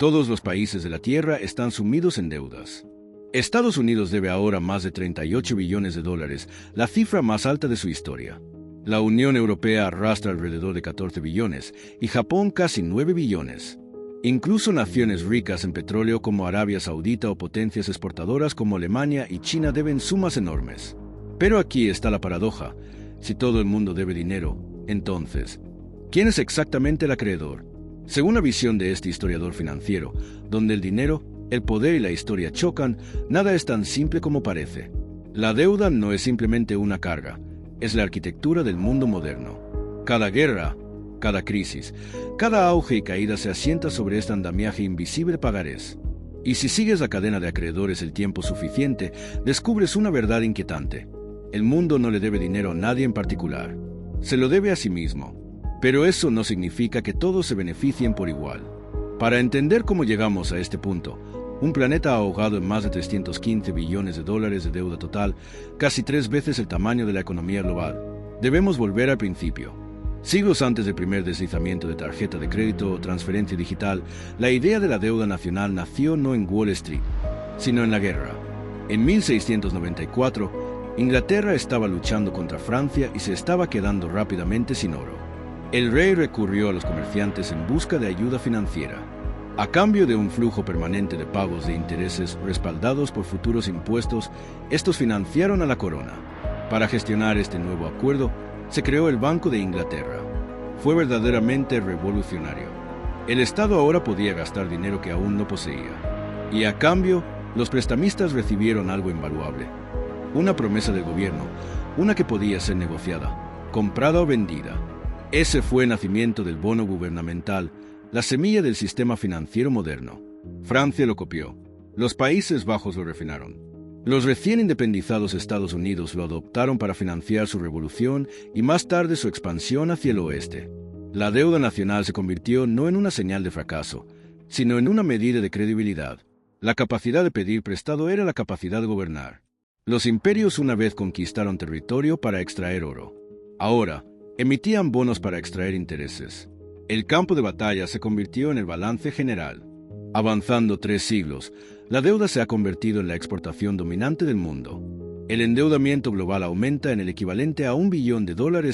Todos los países de la Tierra están sumidos en deudas. Estados Unidos debe ahora más de 38 billones de dólares, la cifra más alta de su historia. La Unión Europea arrastra alrededor de 14 billones y Japón casi 9 billones. Incluso naciones ricas en petróleo como Arabia Saudita o potencias exportadoras como Alemania y China deben sumas enormes. Pero aquí está la paradoja. Si todo el mundo debe dinero, entonces, ¿quién es exactamente el acreedor? Según la visión de este historiador financiero, donde el dinero, el poder y la historia chocan, nada es tan simple como parece. La deuda no es simplemente una carga, es la arquitectura del mundo moderno. Cada guerra, cada crisis, cada auge y caída se asienta sobre este andamiaje invisible de pagarés. Y si sigues la cadena de acreedores el tiempo suficiente, descubres una verdad inquietante. El mundo no le debe dinero a nadie en particular. Se lo debe a sí mismo. Pero eso no significa que todos se beneficien por igual. Para entender cómo llegamos a este punto, un planeta ahogado en más de 315 billones de dólares de deuda total, casi 3 veces el tamaño de la economía global, debemos volver al principio. Siglos antes del primer deslizamiento de tarjeta de crédito o transferencia digital, la idea de la deuda nacional nació no en Wall Street, sino en la guerra. En 1694, Inglaterra estaba luchando contra Francia y se estaba quedando rápidamente sin oro. El rey recurrió a los comerciantes en busca de ayuda financiera. A cambio de un flujo permanente de pagos de intereses respaldados por futuros impuestos, estos financiaron a la corona. Para gestionar este nuevo acuerdo, se creó el Banco de Inglaterra. Fue verdaderamente revolucionario. El Estado ahora podía gastar dinero que aún no poseía. Y a cambio, los prestamistas recibieron algo invaluable. Una promesa del gobierno, una que podía ser negociada, comprada o vendida. Ese fue el nacimiento del bono gubernamental, la semilla del sistema financiero moderno. Francia lo copió. Los Países Bajos lo refinaron. Los recién independizados Estados Unidos lo adoptaron para financiar su revolución y más tarde su expansión hacia el oeste. La deuda nacional se convirtió no en una señal de fracaso, sino en una medida de credibilidad. La capacidad de pedir prestado era la capacidad de gobernar. Los imperios una vez conquistaron territorio para extraer oro. Ahora, emitían bonos para extraer intereses. El campo de batalla se convirtió en el balance general. Avanzando 3 siglos, la deuda se ha convertido en la exportación dominante del mundo. El endeudamiento global aumenta en el equivalente a $1 billón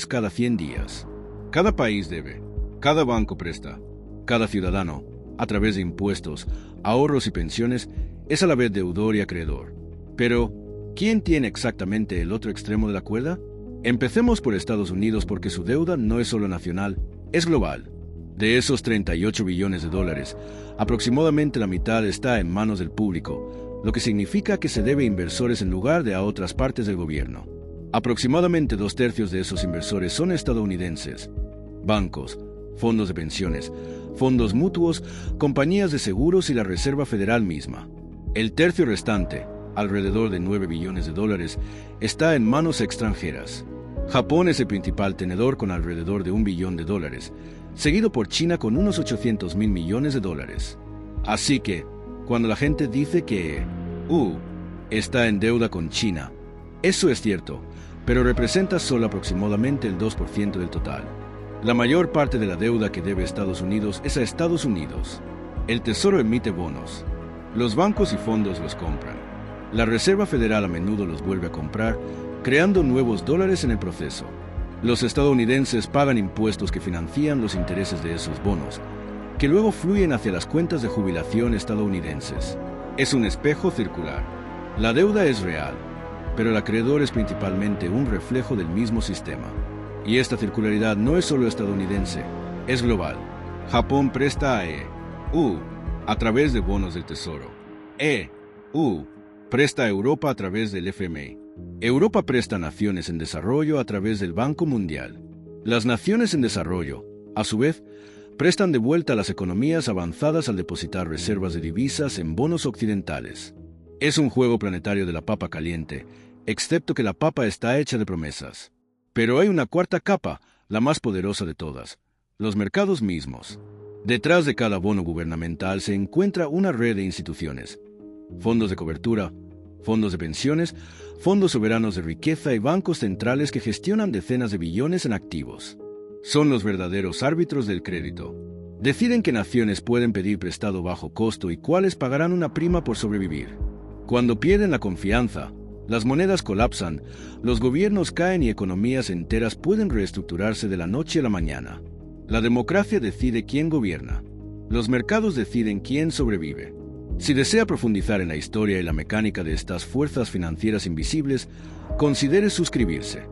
cada 100 días. Cada país debe, cada banco presta, cada ciudadano, a través de impuestos, ahorros y pensiones, es a la vez deudor y acreedor. Pero, ¿quién tiene exactamente el otro extremo de la cuerda? Empecemos por Estados Unidos porque su deuda no es solo nacional, es global. De esos 38 billones de dólares, aproximadamente la mitad está en manos del público, lo que significa que se debe a inversores en lugar de a otras partes del gobierno. Aproximadamente 2/3 de esos inversores son estadounidenses. Bancos, fondos de pensiones, fondos mutuos, compañías de seguros y la Reserva Federal misma. El tercio restante, alrededor de 9 billones de dólares, está en manos extranjeras. Japón es el principal tenedor con alrededor de $1 billón, seguido por China con unos 800 mil millones de dólares. Así que, cuando la gente dice que está en deuda con China, eso es cierto, pero representa solo aproximadamente el 2% del total. La mayor parte de la deuda que debe Estados Unidos es a Estados Unidos. El Tesoro emite bonos. Los bancos y fondos los compran. La Reserva Federal a menudo los vuelve a comprar, creando nuevos dólares en el proceso. Los estadounidenses pagan impuestos que financian los intereses de esos bonos, que luego fluyen hacia las cuentas de jubilación estadounidenses. Es un espejo circular. La deuda es real, pero el acreedor es principalmente un reflejo del mismo sistema. Y esta circularidad no es solo estadounidense, es global. Japón presta a EU a través de bonos del Tesoro. EU presta a Europa a través del FMI. Europa presta a naciones en desarrollo a través del Banco Mundial. Las naciones en desarrollo, a su vez, prestan de vuelta a las economías avanzadas al depositar reservas de divisas en bonos occidentales. Es un juego planetario de la papa caliente, excepto que la papa está hecha de promesas. Pero hay una cuarta capa, la más poderosa de todas: los mercados mismos. Detrás de cada bono gubernamental se encuentra una red de instituciones: fondos de cobertura, fondos de pensiones, fondos soberanos de riqueza y bancos centrales que gestionan decenas de billones en activos. Son los verdaderos árbitros del crédito. Deciden qué naciones pueden pedir prestado bajo costo y cuáles pagarán una prima por sobrevivir. Cuando pierden la confianza, las monedas colapsan, los gobiernos caen y economías enteras pueden reestructurarse de la noche a la mañana. La democracia decide quién gobierna. Los mercados deciden quién sobrevive. Si desea profundizar en la historia y la mecánica de estas fuerzas financieras invisibles, considere suscribirse.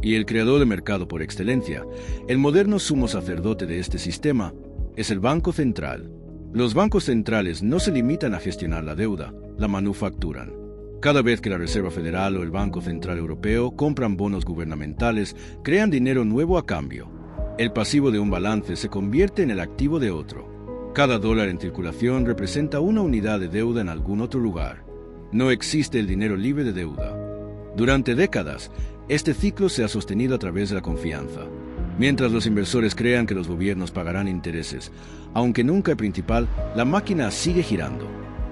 Y el creador de mercado por excelencia, el moderno sumo sacerdote de este sistema, es el Banco Central. Los bancos centrales no se limitan a gestionar la deuda, la manufacturan. Cada vez que la Reserva Federal o el Banco Central Europeo compran bonos gubernamentales, crean dinero nuevo a cambio. El pasivo de un balance se convierte en el activo de otro. Cada dólar en circulación representa una unidad de deuda en algún otro lugar. No existe el dinero libre de deuda. Durante décadas, este ciclo se ha sostenido a través de la confianza. Mientras los inversores crean que los gobiernos pagarán intereses, aunque nunca el principal, la máquina sigue girando.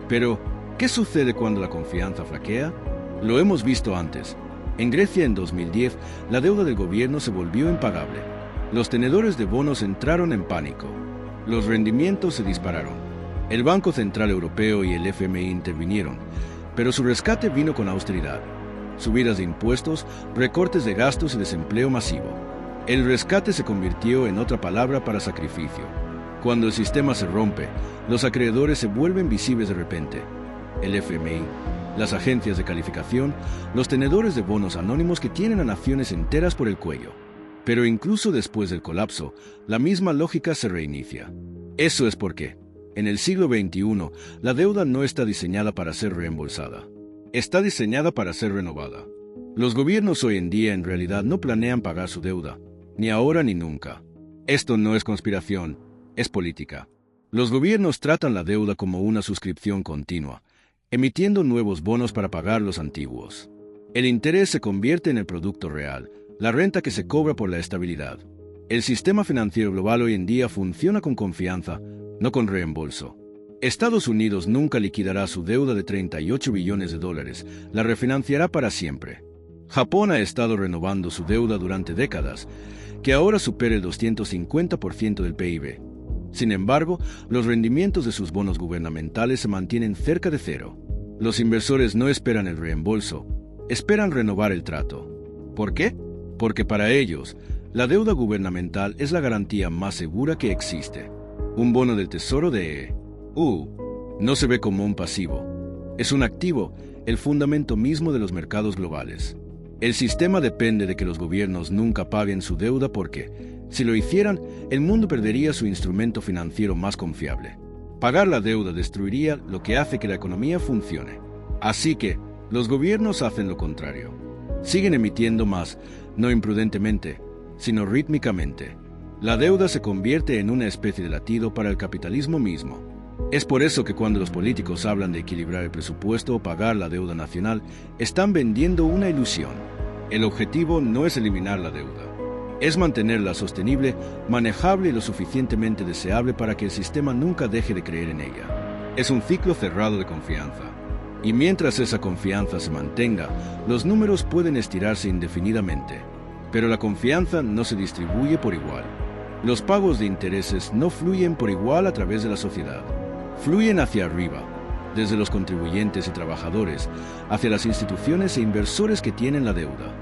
Pero, ¿qué sucede cuando la confianza flaquea? Lo hemos visto antes. En Grecia en 2010, la deuda del gobierno se volvió impagable. Los tenedores de bonos entraron en pánico. Los rendimientos se dispararon. El Banco Central Europeo y el FMI intervinieron, pero su rescate vino con austeridad. Subidas de impuestos, recortes de gastos y desempleo masivo. El rescate se convirtió en otra palabra para sacrificio. Cuando el sistema se rompe, los acreedores se vuelven visibles de repente. El FMI, las agencias de calificación, los tenedores de bonos anónimos que tienen a naciones enteras por el cuello. Pero incluso después del colapso, la misma lógica se reinicia. Eso es porque, en el siglo XXI, la deuda no está diseñada para ser reembolsada. Está diseñada para ser renovada. Los gobiernos hoy en día en realidad no planean pagar su deuda, ni ahora ni nunca. Esto no es conspiración, es política. Los gobiernos tratan la deuda como una suscripción continua, emitiendo nuevos bonos para pagar los antiguos. El interés se convierte en el producto real, la renta que se cobra por la estabilidad. El sistema financiero global hoy en día funciona con confianza, no con reembolso. Estados Unidos nunca liquidará su deuda de 38 billones de dólares, la refinanciará para siempre. Japón ha estado renovando su deuda durante décadas, que ahora supera el 250% del PIB. Sin embargo, los rendimientos de sus bonos gubernamentales se mantienen cerca de cero. Los inversores no esperan el reembolso, esperan renovar el trato. ¿Por qué? Porque para ellos, la deuda gubernamental es la garantía más segura que existe. Un bono del Tesoro de no se ve como un pasivo. Es un activo, el fundamento mismo de los mercados globales. El sistema depende de que los gobiernos nunca paguen su deuda porque, si lo hicieran, el mundo perdería su instrumento financiero más confiable. Pagar la deuda destruiría lo que hace que la economía funcione. Así que, los gobiernos hacen lo contrario. Siguen emitiendo más, no imprudentemente, sino rítmicamente. La deuda se convierte en una especie de latido para el capitalismo mismo. Es por eso que cuando los políticos hablan de equilibrar el presupuesto o pagar la deuda nacional, están vendiendo una ilusión. El objetivo no es eliminar la deuda. Es mantenerla sostenible, manejable y lo suficientemente deseable para que el sistema nunca deje de creer en ella. Es un ciclo cerrado de confianza. Y mientras esa confianza se mantenga, los números pueden estirarse indefinidamente. Pero la confianza no se distribuye por igual. Los pagos de intereses no fluyen por igual a través de la sociedad. Fluyen hacia arriba, desde los contribuyentes y trabajadores, hacia las instituciones e inversores que tienen la deuda.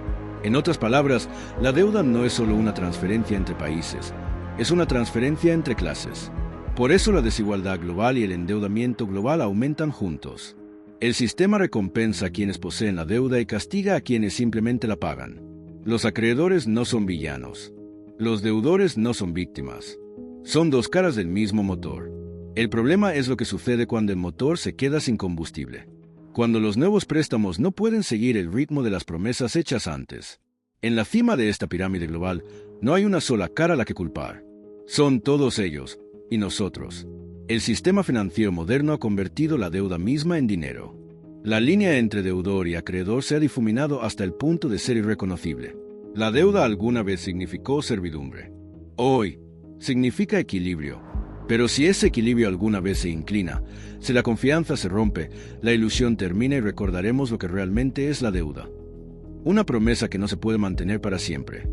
En otras palabras, la deuda no es solo una transferencia entre países, es una transferencia entre clases. Por eso la desigualdad global y el endeudamiento global aumentan juntos. El sistema recompensa a quienes poseen la deuda y castiga a quienes simplemente la pagan. Los acreedores no son villanos. Los deudores no son víctimas. Son dos caras del mismo motor. El problema es lo que sucede cuando el motor se queda sin combustible. Cuando los nuevos préstamos no pueden seguir el ritmo de las promesas hechas antes. En la cima de esta pirámide global, no hay una sola cara a la que culpar. Son todos ellos, y nosotros. El sistema financiero moderno ha convertido la deuda misma en dinero. La línea entre deudor y acreedor se ha difuminado hasta el punto de ser irreconocible. La deuda alguna vez significó servidumbre. Hoy, significa equilibrio. Pero si ese equilibrio alguna vez se inclina, si la confianza se rompe, la ilusión termina y recordaremos lo que realmente es la deuda. Una promesa que no se puede mantener para siempre.